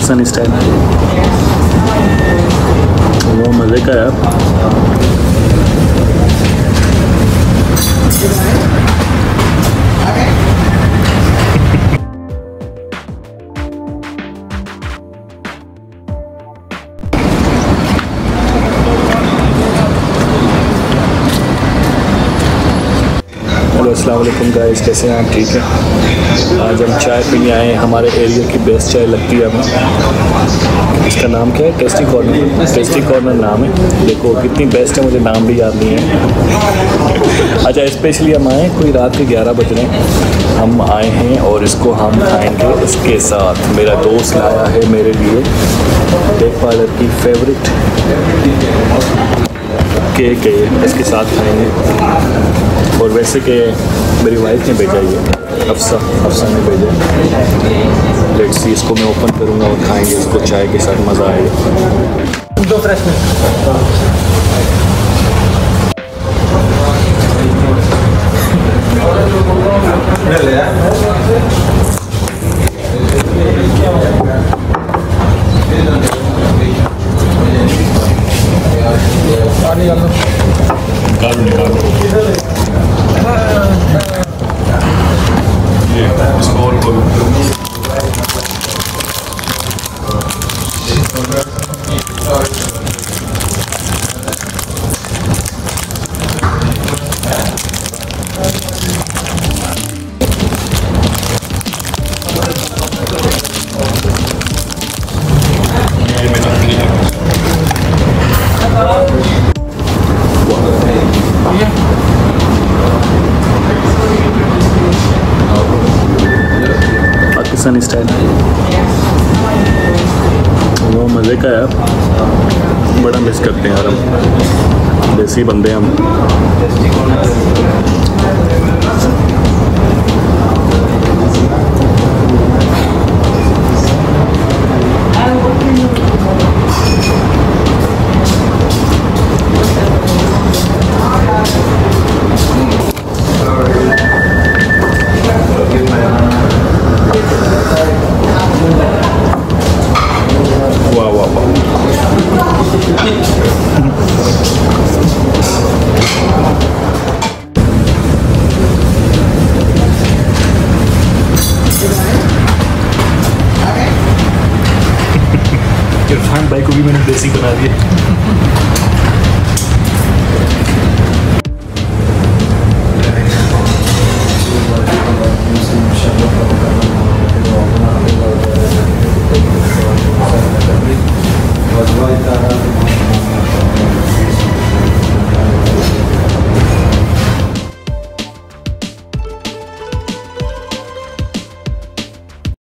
Pakistani style, वो मज़े का है। अस्सलाम वालेकुम गाइस, कैसे हैं आप? ठीक है। आज हम चाय पीने आए हैं। हमारे एरिया की बेस्ट चाय लगती है हमें। इसका नाम क्या है? Tasty corner. टेस्टी कॉर्नर नाम है। देखो कितनी बेस्ट है, मुझे नाम भी याद नहीं है। अच्छा, स्पेशली हम आए, कोई रात के 11 बज रहे हैं, हम आए हैं और इसको हम खाएंगे इसके साथ। मेरा दोस्त लाया है मेरे लिए डेक पार्लर की फेवरेट केक है, इसके साथ खाएंगे। और वैसे कि मेरी वाइफ ने भेजा ये, हफ्सा ने भेजा। लेट्स सी, इसको मैं ओपन करूँगा और खाएंगे इसको चाय के साथ, मज़ा आएगा। दो फ्रेश में पाकिस्तानी स्टाइल, वो मज़े का है। बड़ा मिस करते हैं यार हम, देसी बंदे हम। इरफान भाई को भी मैंने देसी बना दिया।